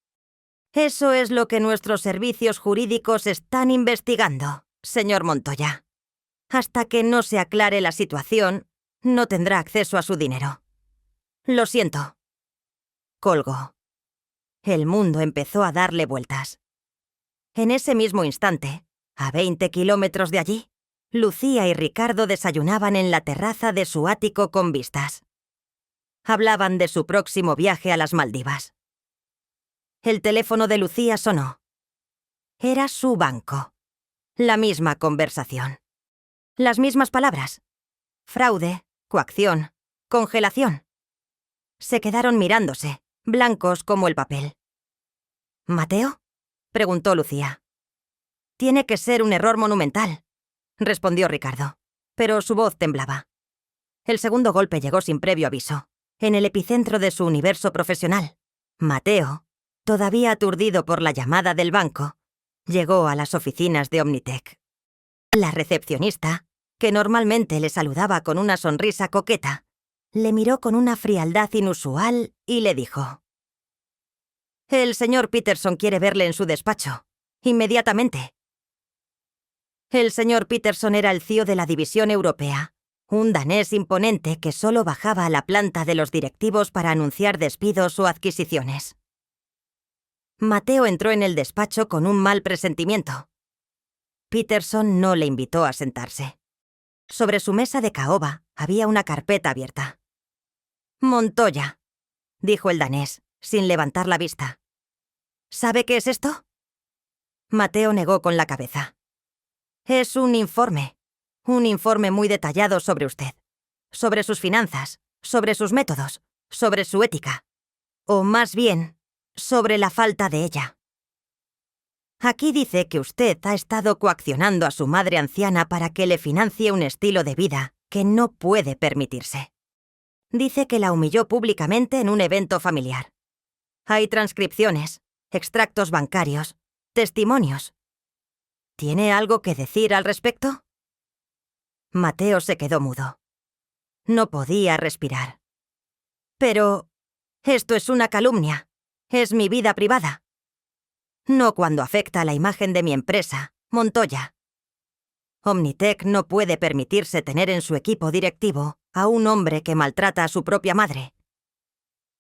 Eso es lo que nuestros servicios jurídicos están investigando, señor Montoya. Hasta que no se aclare la situación, no tendrá acceso a su dinero. Lo siento. Colgó. El mundo empezó a darle vueltas. En ese mismo instante, a 20 kilómetros de allí, Lucía y Ricardo desayunaban en la terraza de su ático con vistas. Hablaban de su próximo viaje a las Maldivas. El teléfono de Lucía sonó. Era su banco. La misma conversación. Las mismas palabras. Fraude, coacción, congelación. Se quedaron mirándose, blancos como el papel. ¿Mateo?, preguntó Lucía. «Tiene que ser un error monumental», respondió Ricardo, pero su voz temblaba. El segundo golpe llegó sin previo aviso, en el epicentro de su universo profesional. Mateo, todavía aturdido por la llamada del banco, llegó a las oficinas de Omnitech. La recepcionista, que normalmente le saludaba con una sonrisa coqueta, le miró con una frialdad inusual y le dijo: «El señor Peterson quiere verle en su despacho. Inmediatamente». El señor Peterson era el CEO de la división europea, un danés imponente que solo bajaba a la planta de los directivos para anunciar despidos o adquisiciones. Mateo entró en el despacho con un mal presentimiento. Peterson no le invitó a sentarse. Sobre su mesa de caoba había una carpeta abierta. «Montoya», dijo el danés, sin levantar la vista. «¿Sabe qué es esto?» Mateo negó con la cabeza. «Es un informe muy detallado sobre usted, sobre sus finanzas, sobre sus métodos, sobre su ética, o más bien, sobre la falta de ella. Aquí dice que usted ha estado coaccionando a su madre anciana para que le financie un estilo de vida que no puede permitirse. Dice que la humilló públicamente en un evento familiar. Hay transcripciones, extractos bancarios, testimonios. ¿Tiene algo que decir al respecto?» Mateo se quedó mudo. No podía respirar. «Pero esto es una calumnia. Es mi vida privada. No cuando afecta a la imagen de mi empresa, Montoya. Omnitech no puede permitirse tener en su equipo directivo a un hombre que maltrata a su propia madre.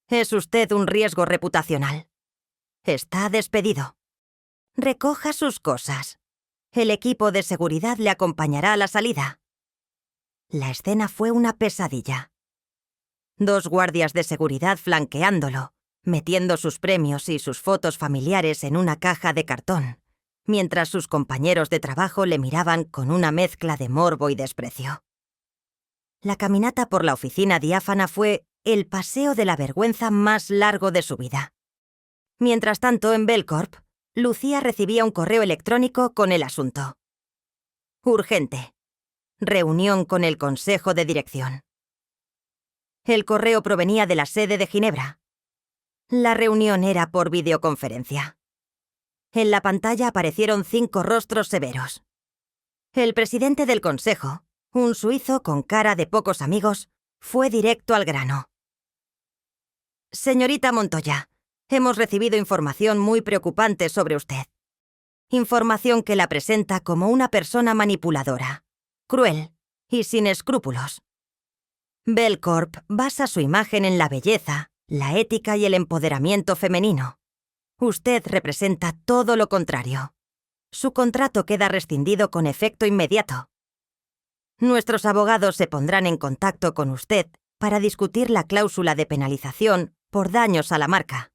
Es usted un riesgo reputacional. Está despedido. Recoja sus cosas. El equipo de seguridad le acompañará a la salida». La escena fue una pesadilla. 2 guardias de seguridad flanqueándolo, metiendo sus premios y sus fotos familiares en una caja de cartón, mientras sus compañeros de trabajo le miraban con una mezcla de morbo y desprecio. La caminata por la oficina diáfana fue el paseo de la vergüenza más largo de su vida. Mientras tanto, en Belcorp, Lucía recibía un correo electrónico con el asunto. Urgente. Reunión con el Consejo de Dirección. El correo provenía de la sede de Ginebra. La reunión era por videoconferencia. En la pantalla aparecieron 5 rostros severos. El presidente del consejo, un suizo con cara de pocos amigos, fue directo al grano. «Señorita Montoya, hemos recibido información muy preocupante sobre usted. Información que la presenta como una persona manipuladora, cruel y sin escrúpulos. Belcorp basa su imagen en la belleza, la ética y el empoderamiento femenino. Usted representa todo lo contrario. Su contrato queda rescindido con efecto inmediato. Nuestros abogados se pondrán en contacto con usted para discutir la cláusula de penalización por daños a la marca».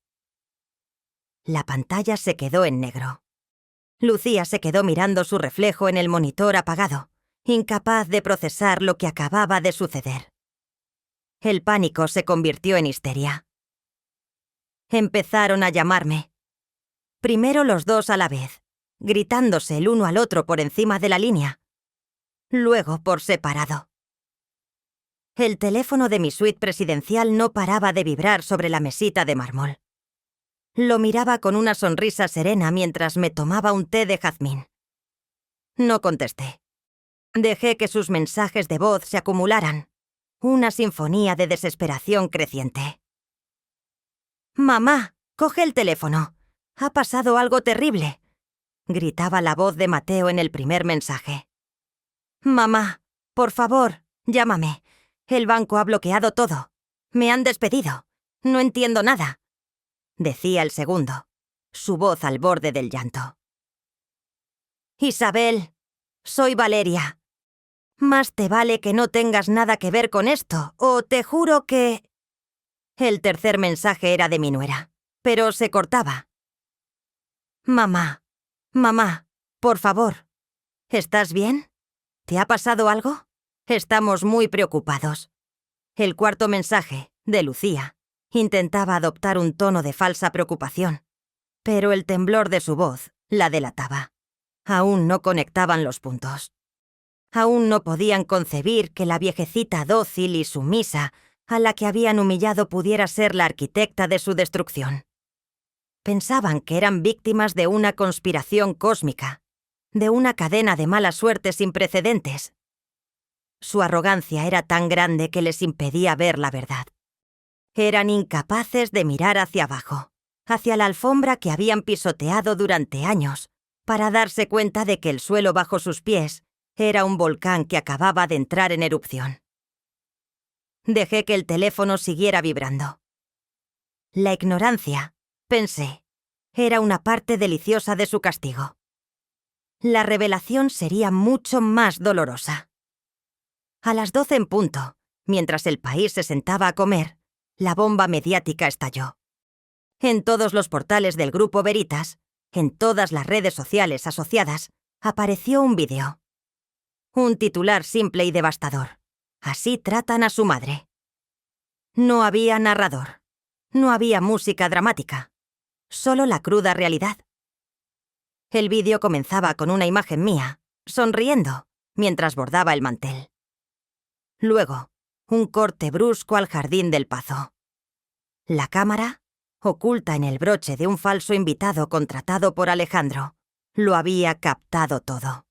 La pantalla se quedó en negro. Lucía se quedó mirando su reflejo en el monitor apagado, incapaz de procesar lo que acababa de suceder. El pánico se convirtió en histeria. Empezaron a llamarme. Primero los 2 a la vez, gritándose el uno al otro por encima de la línea. Luego por separado. El teléfono de mi suite presidencial no paraba de vibrar sobre la mesita de mármol. Lo miraba con una sonrisa serena mientras me tomaba un té de jazmín. No contesté. Dejé que sus mensajes de voz se acumularan, una sinfonía de desesperación creciente. «Mamá, coge el teléfono. Ha pasado algo terrible», gritaba la voz de Mateo en el primer mensaje. «Mamá, por favor, llámame. El banco ha bloqueado todo. Me han despedido. No entiendo nada», decía el segundo, su voz al borde del llanto. «Isabel, soy Valeria. Más te vale que no tengas nada que ver con esto, o te juro que...». El tercer mensaje era de mi nuera, pero se cortaba. «Mamá, por favor. ¿Estás bien? ¿Te ha pasado algo? Estamos muy preocupados». El cuarto mensaje, de Lucía, intentaba adoptar un tono de falsa preocupación, pero el temblor de su voz la delataba. Aún no conectaban los puntos. Aún no podían concebir que la viejecita dócil y sumisa a la que habían humillado pudiera ser la arquitecta de su destrucción. Pensaban que eran víctimas de una conspiración cósmica, de una cadena de mala suerte sin precedentes. Su arrogancia era tan grande que les impedía ver la verdad. Eran incapaces de mirar hacia abajo, hacia la alfombra que habían pisoteado durante años, para darse cuenta de que el suelo bajo sus pies era un volcán que acababa de entrar en erupción. Dejé que el teléfono siguiera vibrando. La ignorancia, pensé, era una parte deliciosa de su castigo. La revelación sería mucho más dolorosa. A las 12 en punto, mientras el país se sentaba a comer, la bomba mediática estalló. En todos los portales del Grupo Veritas, en todas las redes sociales asociadas, apareció un vídeo. Un titular simple y devastador. Así tratan a su madre. No había narrador. No había música dramática. Solo la cruda realidad. El vídeo comenzaba con una imagen mía, sonriendo, mientras bordaba el mantel. Luego, un corte brusco al jardín del Pazo. La cámara, oculta en el broche de un falso invitado contratado por Alejandro, lo había captado todo.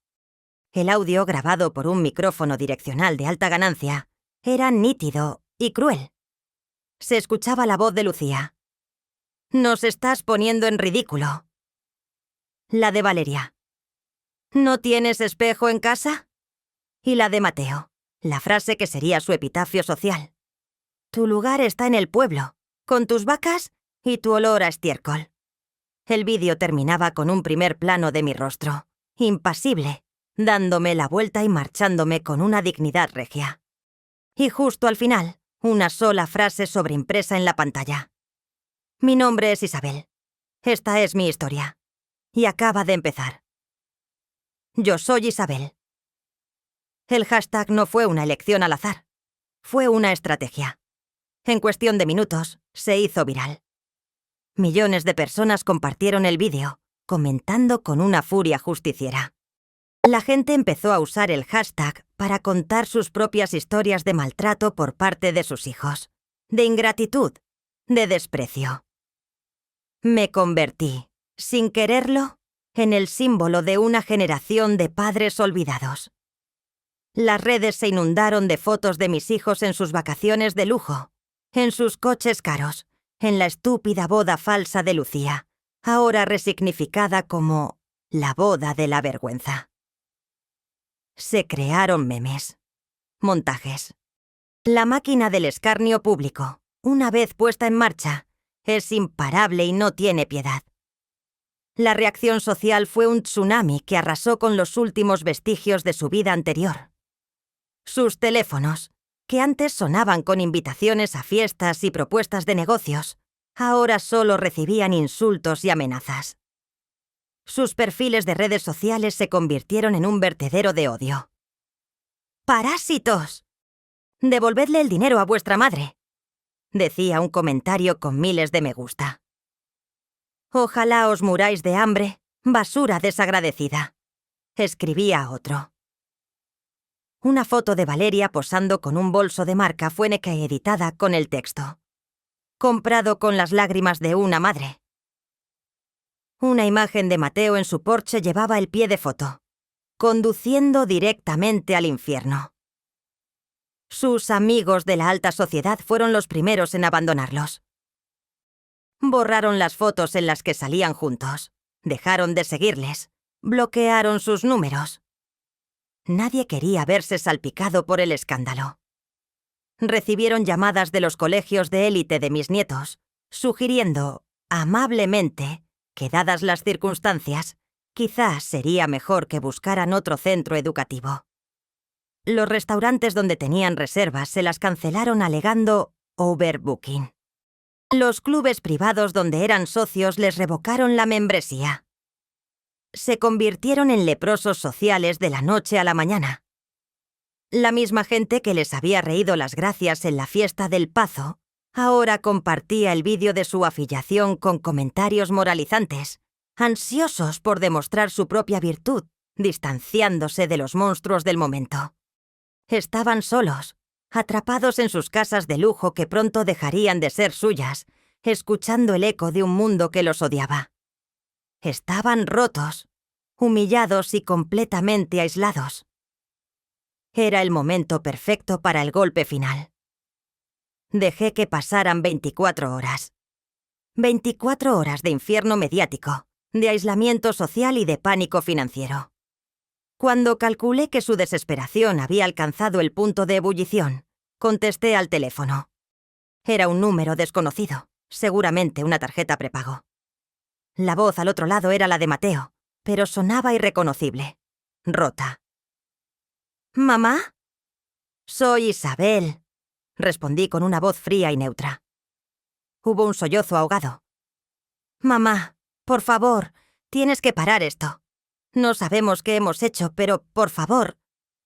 El audio, grabado por un micrófono direccional de alta ganancia, era nítido y cruel. Se escuchaba la voz de Lucía. «Nos estás poniendo en ridículo». La de Valeria. «¿No tienes espejo en casa?» Y la de Mateo, la frase que sería su epitafio social. «Tu lugar está en el pueblo, con tus vacas y tu olor a estiércol». El vídeo terminaba con un primer plano de mi rostro, impasible, dándome la vuelta y marchándome con una dignidad regia. Y justo al final, una sola frase sobreimpresa en la pantalla. «Mi nombre es Isabel. Esta es mi historia. Y acaba de empezar. Yo soy Isabel». El hashtag no fue una elección al azar. Fue una estrategia. En cuestión de minutos, se hizo viral. Millones de personas compartieron el vídeo, comentando con una furia justiciera. La gente empezó a usar el hashtag para contar sus propias historias de maltrato por parte de sus hijos, de ingratitud, de desprecio. Me convertí, sin quererlo, en el símbolo de una generación de padres olvidados. Las redes se inundaron de fotos de mis hijos en sus vacaciones de lujo, en sus coches caros, en la estúpida boda falsa de Lucía, ahora resignificada como la boda de la vergüenza. Se crearon memes, montajes. La máquina del escarnio público, una vez puesta en marcha, es imparable y no tiene piedad. La reacción social fue un tsunami que arrasó con los últimos vestigios de su vida anterior. Sus teléfonos, que antes sonaban con invitaciones a fiestas y propuestas de negocios, ahora solo recibían insultos y amenazas. Sus perfiles de redes sociales se convirtieron en un vertedero de odio. ¡Parásitos! «Devolvedle el dinero a vuestra madre», decía un comentario con miles de me gusta. «Ojalá os muráis de hambre, basura desagradecida», escribía otro. Una foto de Valeria posando con un bolso de marca fue editada con el texto: «Comprado con las lágrimas de una madre». Una imagen de Mateo en su Porsche llevaba el pie de foto: «Conduciendo directamente al infierno». Sus amigos de la alta sociedad fueron los primeros en abandonarlos. Borraron las fotos en las que salían juntos, dejaron de seguirles, bloquearon sus números. Nadie quería verse salpicado por el escándalo. Recibieron llamadas de los colegios de élite de mis nietos, sugiriendo, amablemente, que dadas las circunstancias, quizás sería mejor que buscaran otro centro educativo. Los restaurantes donde tenían reservas se las cancelaron alegando overbooking. Los clubes privados donde eran socios les revocaron la membresía. Se convirtieron en leprosos sociales de la noche a la mañana. La misma gente que les había reído las gracias en la fiesta del Pazo, ahora compartía el vídeo de su afiliación con comentarios moralizantes, ansiosos por demostrar su propia virtud, distanciándose de los monstruos del momento. Estaban solos, atrapados en sus casas de lujo que pronto dejarían de ser suyas, escuchando el eco de un mundo que los odiaba. Estaban rotos, humillados y completamente aislados. Era el momento perfecto para el golpe final. Dejé que pasaran 24 horas. 24 horas de infierno mediático, de aislamiento social y de pánico financiero. Cuando calculé que su desesperación había alcanzado el punto de ebullición, contesté al teléfono. Era un número desconocido, seguramente una tarjeta prepago. La voz al otro lado era la de Mateo, pero sonaba irreconocible, rota. ¿Mamá? Soy Isabel, respondí con una voz fría y neutra. Hubo un sollozo ahogado. Mamá, por favor, tienes que parar esto. No sabemos qué hemos hecho, pero, por favor,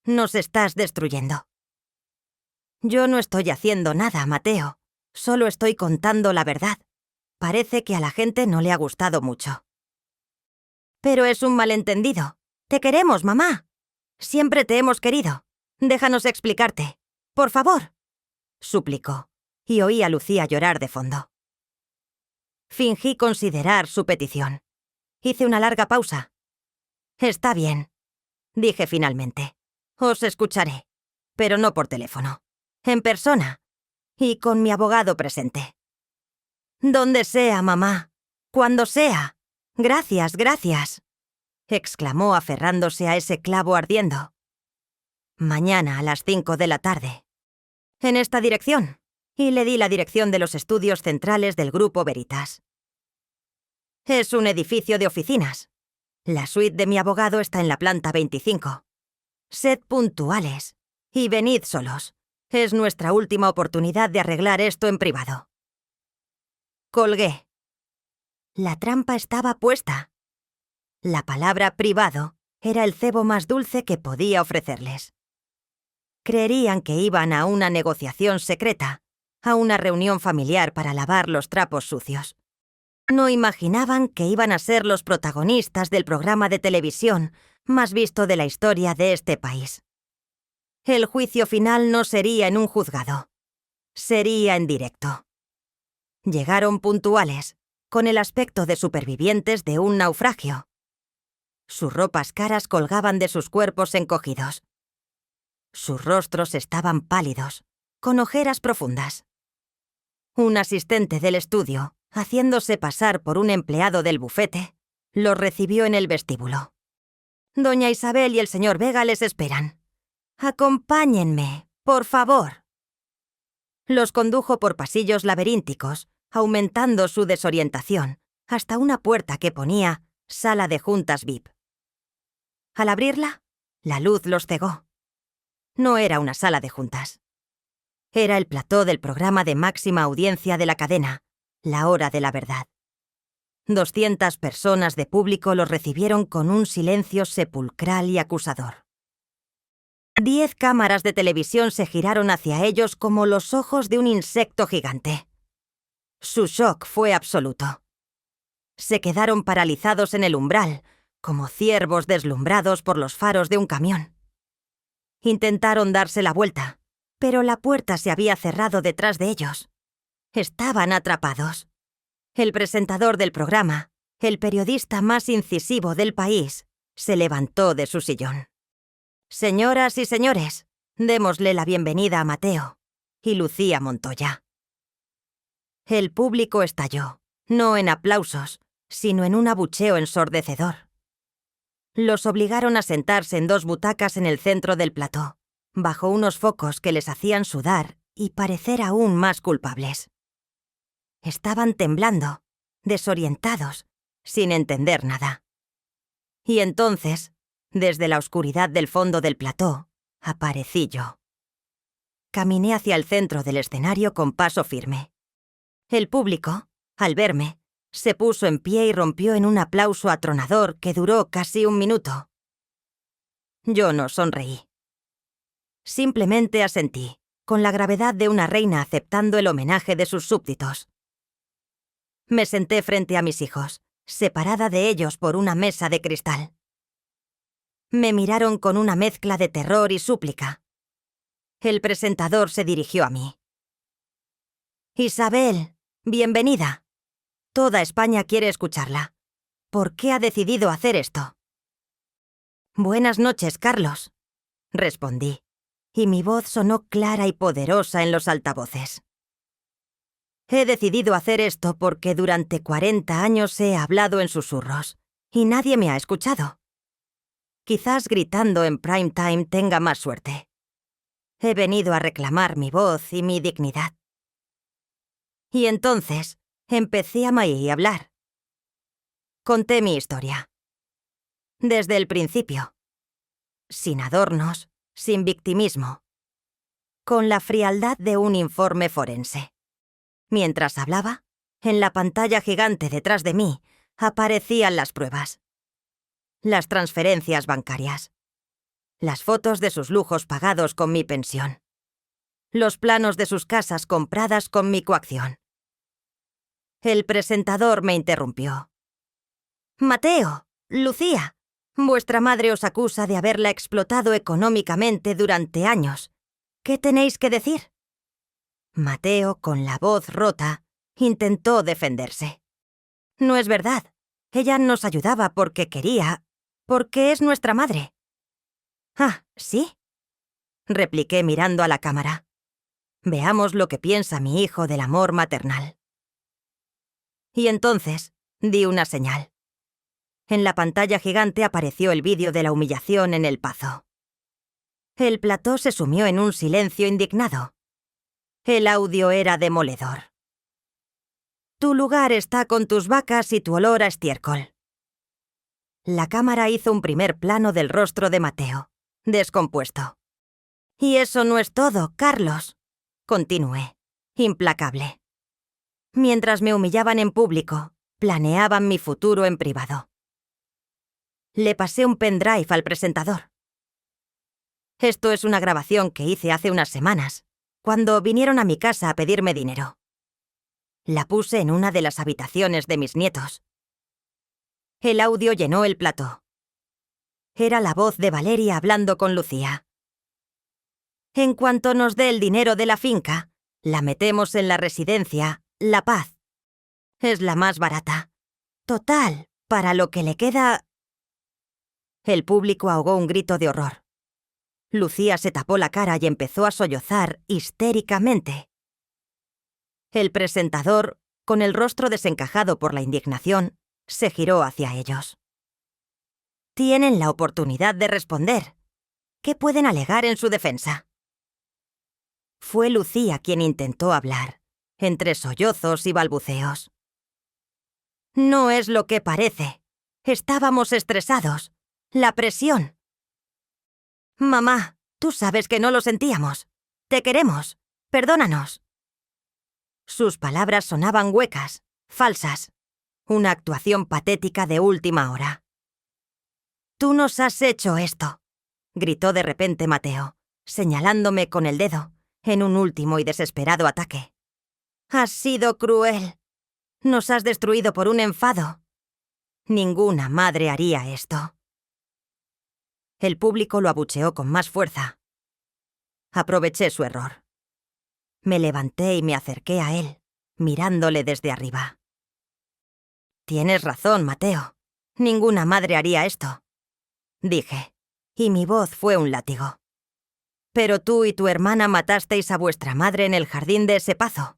nos estás destruyendo. Yo no estoy haciendo nada, Mateo. Solo estoy contando la verdad. Parece que a la gente no le ha gustado mucho. Pero es un malentendido. Te queremos, mamá. Siempre te hemos querido. Déjanos explicarte. Por favor, suplicó, y oí a Lucía llorar de fondo. Fingí considerar su petición. Hice una larga pausa. Está bien, dije finalmente. Os escucharé, pero no por teléfono. En persona. Y con mi abogado presente. Donde sea, mamá. Cuando sea. Gracias, gracias, exclamó aferrándose a ese clavo ardiendo. Mañana a las 5 de la tarde. En esta dirección. Y le di la dirección de los estudios centrales del Grupo Veritas. Es un edificio de oficinas. La suite de mi abogado está en la planta 25. Sed puntuales. Y venid solos. Es nuestra última oportunidad de arreglar esto en privado. Colgué. La trampa estaba puesta. La palabra privado era el cebo más dulce que podía ofrecerles. Creerían que iban a una negociación secreta, a una reunión familiar para lavar los trapos sucios. No imaginaban que iban a ser los protagonistas del programa de televisión más visto de la historia de este país. El juicio final no sería en un juzgado. Sería en directo. Llegaron puntuales, con el aspecto de supervivientes de un naufragio. Sus ropas caras colgaban de sus cuerpos encogidos. Sus rostros estaban pálidos, con ojeras profundas. Un asistente del estudio, haciéndose pasar por un empleado del bufete, los recibió en el vestíbulo. Doña Isabel y el señor Vega les esperan. Acompáñenme, por favor. Los condujo por pasillos laberínticos, aumentando su desorientación, hasta una puerta que ponía Sala de Juntas VIP. Al abrirla, la luz los cegó. No era una sala de juntas. Era el plató del programa de máxima audiencia de la cadena, La Hora de la Verdad. 200 personas de público los recibieron con un silencio sepulcral y acusador. 10 cámaras de televisión se giraron hacia ellos como los ojos de un insecto gigante. Su shock fue absoluto. Se quedaron paralizados en el umbral, como ciervos deslumbrados por los faros de un camión. Intentaron darse la vuelta, pero la puerta se había cerrado detrás de ellos. Estaban atrapados. El presentador del programa, el periodista más incisivo del país, se levantó de su sillón. Señoras y señores, démosle la bienvenida a Mateo y Lucía Montoya. El público estalló, no en aplausos, sino en un abucheo ensordecedor. Los obligaron a sentarse en 2 butacas en el centro del plató, bajo unos focos que les hacían sudar y parecer aún más culpables. Estaban temblando, desorientados, sin entender nada. Y entonces, desde la oscuridad del fondo del plató, aparecí yo. Caminé hacia el centro del escenario con paso firme. El público, al verme, se puso en pie y rompió en un aplauso atronador que duró casi 1 minuto. Yo no sonreí. Simplemente asentí, con la gravedad de una reina aceptando el homenaje de sus súbditos. Me senté frente a mis hijos, separada de ellos por una mesa de cristal. Me miraron con una mezcla de terror y súplica. El presentador se dirigió a mí. Isabel, bienvenida. Toda España quiere escucharla. ¿Por qué ha decidido hacer esto? Buenas noches, Carlos, respondí, y mi voz sonó clara y poderosa en los altavoces. He decidido hacer esto porque durante 40 años he hablado en susurros y nadie me ha escuchado. Quizás gritando en prime time tenga más suerte. He venido a reclamar mi voz y mi dignidad. Y entonces empecé a hablar. Conté mi historia. Desde el principio. Sin adornos, sin victimismo. Con la frialdad de un informe forense. Mientras hablaba, en la pantalla gigante detrás de mí aparecían las pruebas. Las transferencias bancarias. Las fotos de sus lujos pagados con mi pensión. Los planos de sus casas compradas con mi coacción. El presentador me interrumpió. «Mateo, Lucía, vuestra madre os acusa de haberla explotado económicamente durante años. ¿Qué tenéis que decir?» Mateo, con la voz rota, intentó defenderse. «No es verdad. Ella nos ayudaba porque quería, porque es nuestra madre». «Ah, ¿sí?», repliqué mirando a la cámara. Veamos lo que piensa mi hijo del amor maternal. Y entonces di una señal. En la pantalla gigante apareció el vídeo de la humillación en el Pazo. El plató se sumió en un silencio indignado. El audio era demoledor. «Tu lugar está con tus vacas y tu olor a estiércol». La cámara hizo un primer plano del rostro de Mateo, descompuesto. «Y eso no es todo, Carlos», continué, implacable. Mientras me humillaban en público, planeaban mi futuro en privado. Le pasé un pendrive al presentador. «Esto es una grabación que hice hace unas semanas, cuando vinieron a mi casa a pedirme dinero». La puse en una de las habitaciones de mis nietos. El audio llenó el plató. Era la voz de Valeria hablando con Lucía. «En cuanto nos dé el dinero de la finca, la metemos en la residencia La Paz. Es la más barata. Total, para lo que le queda...». El público ahogó un grito de horror. Lucía se tapó la cara y empezó a sollozar histéricamente. El presentador, con el rostro desencajado por la indignación, se giró hacia ellos. «Tienen la oportunidad de responder. ¿Qué pueden alegar en su defensa?» Fue Lucía quien intentó hablar, entre sollozos y balbuceos. «No es lo que parece. Estábamos estresados. La presión». «Mamá, tú sabes que no lo sentíamos. Te queremos. Perdónanos». Sus palabras sonaban huecas, falsas. Una actuación patética de última hora. «Tú nos has hecho esto», gritó de repente Mateo, señalándome con el dedo, en un último y desesperado ataque. «Has sido cruel. Nos has destruido por un enfado. Ninguna madre haría esto». El público lo abucheó con más fuerza. Aproveché su error. Me levanté y me acerqué a él, mirándole desde arriba. «Tienes razón, Mateo. Ninguna madre haría esto», dije, y mi voz fue un látigo. «Pero tú y tu hermana matasteis a vuestra madre en el jardín de ese Pazo.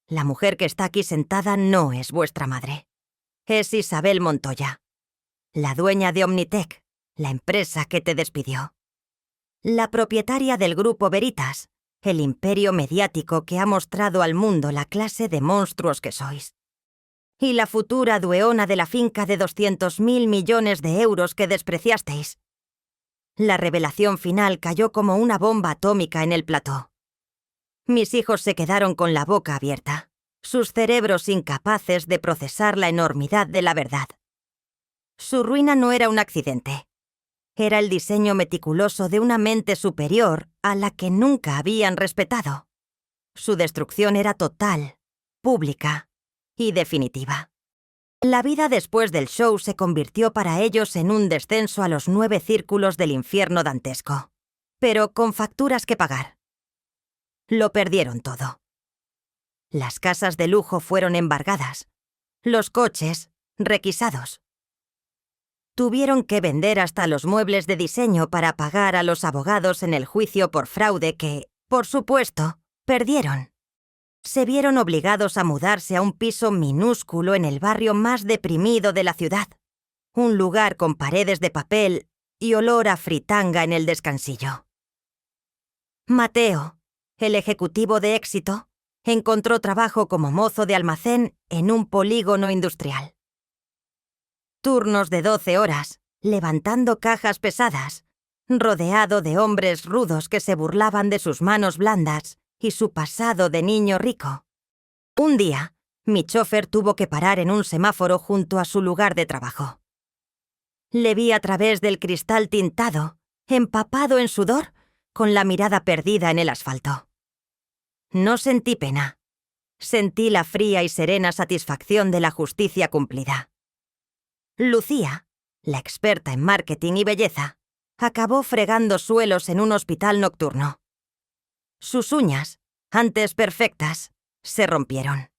La mujer que está aquí sentada no es vuestra madre. Es Isabel Montoya, la dueña de Omnitec, la empresa que te despidió. La propietaria del grupo Veritas, el imperio mediático que ha mostrado al mundo la clase de monstruos que sois. Y la futura dueña de la finca de 200.000 millones de euros que despreciasteis». La revelación final cayó como una bomba atómica en el plató. Mis hijos se quedaron con la boca abierta, sus cerebros incapaces de procesar la enormidad de la verdad. Su ruina no era un accidente. Era el diseño meticuloso de una mente superior a la que nunca habían respetado. Su destrucción era total, pública y definitiva. La vida después del show se convirtió para ellos en un descenso a los 9 círculos del infierno dantesco, pero con facturas que pagar. Lo perdieron todo. Las casas de lujo fueron embargadas, los coches requisados. Tuvieron que vender hasta los muebles de diseño para pagar a los abogados en el juicio por fraude que, por supuesto, perdieron. Se vieron obligados a mudarse a un piso minúsculo en el barrio más deprimido de la ciudad, un lugar con paredes de papel y olor a fritanga en el descansillo. Mateo, el ejecutivo de éxito, encontró trabajo como mozo de almacén en un polígono industrial. Turnos de 12 horas, levantando cajas pesadas, rodeado de hombres rudos que se burlaban de sus manos blandas y su pasado de niño rico. Un día, mi chofer tuvo que parar en un semáforo junto a su lugar de trabajo. Le vi a través del cristal tintado, empapado en sudor, con la mirada perdida en el asfalto. No sentí pena. Sentí la fría y serena satisfacción de la justicia cumplida. Lucía, la experta en marketing y belleza, acabó fregando suelos en un hospital nocturno. Sus uñas, antes perfectas, se rompieron.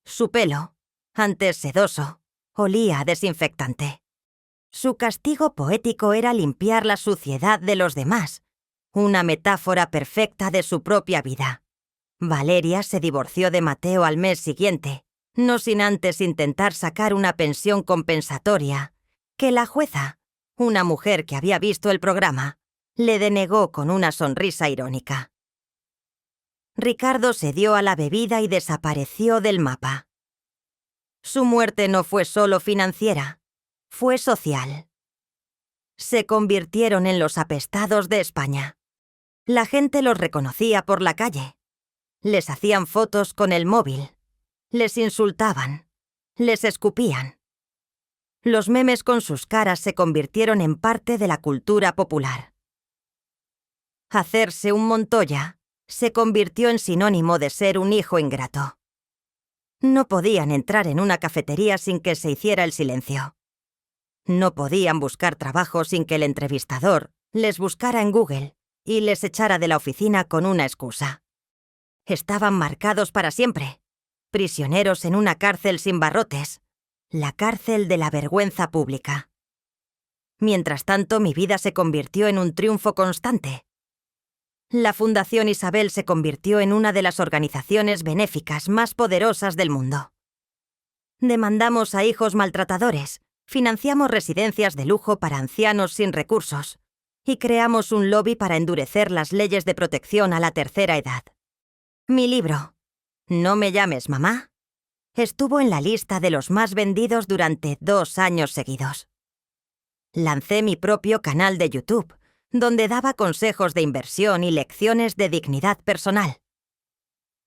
Su pelo, antes sedoso, olía a desinfectante. Su castigo poético era limpiar la suciedad de los demás, una metáfora perfecta de su propia vida. Valeria se divorció de Mateo al mes siguiente, no sin antes intentar sacar una pensión compensatoria, que la jueza, una mujer que había visto el programa, le denegó con una sonrisa irónica. Ricardo se dio a la bebida y desapareció del mapa. Su muerte no fue solo financiera, fue social. Se convirtieron en los apestados de España. La gente los reconocía por la calle. Les hacían fotos con el móvil. Les insultaban. Les escupían. Los memes con sus caras se convirtieron en parte de la cultura popular. Hacerse un Montoya se convirtió en sinónimo de ser un hijo ingrato. No podían entrar en una cafetería sin que se hiciera el silencio. No podían buscar trabajo sin que el entrevistador les buscara en Google y les echara de la oficina con una excusa. Estaban marcados para siempre, prisioneros en una cárcel sin barrotes, la cárcel de la vergüenza pública. Mientras tanto, mi vida se convirtió en un triunfo constante. La Fundación Isabel se convirtió en una de las organizaciones benéficas más poderosas del mundo. Demandamos a hijos maltratadores, financiamos residencias de lujo para ancianos sin recursos y creamos un lobby para endurecer las leyes de protección a la tercera edad. Mi libro, No me llames mamá, estuvo en la lista de los más vendidos durante 2 años seguidos. Lancé mi propio canal de YouTube, donde daba consejos de inversión y lecciones de dignidad personal.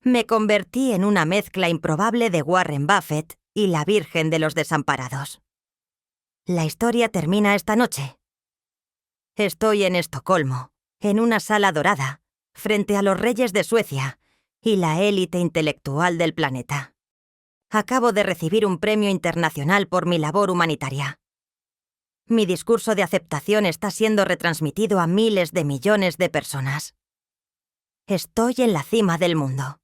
Me convertí en una mezcla improbable de Warren Buffett y la Virgen de los Desamparados. La historia termina esta noche. Estoy en Estocolmo, en una sala dorada, frente a los reyes de Suecia y la élite intelectual del planeta. Acabo de recibir un premio internacional por mi labor humanitaria. Mi discurso de aceptación está siendo retransmitido a miles de millones de personas. Estoy en la cima del mundo.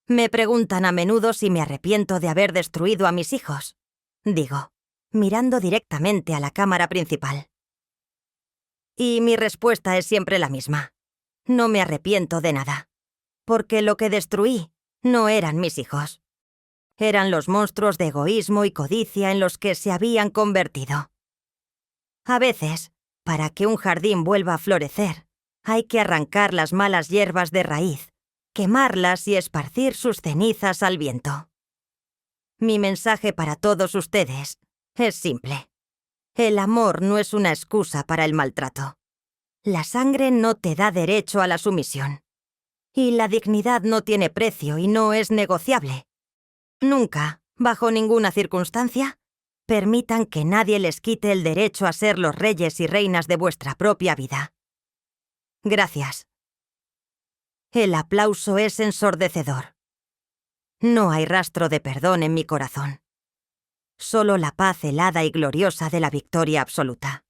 Me preguntan a menudo si me arrepiento de haber destruido a mis hijos. Digo, mirando directamente a la cámara principal. Y mi respuesta es siempre la misma. No me arrepiento de nada. Porque lo que destruí no eran mis hijos. Eran los monstruos de egoísmo y codicia en los que se habían convertido. A veces, para que un jardín vuelva a florecer, hay que arrancar las malas hierbas de raíz, quemarlas y esparcir sus cenizas al viento. Mi mensaje para todos ustedes es simple. El amor no es una excusa para el maltrato. La sangre no te da derecho a la sumisión. Y la dignidad no tiene precio y no es negociable. Nunca, bajo ninguna circunstancia, permitan que nadie les quite el derecho a ser los reyes y reinas de vuestra propia vida. Gracias. El aplauso es ensordecedor. No hay rastro de perdón en mi corazón. Solo la paz helada y gloriosa de la victoria absoluta.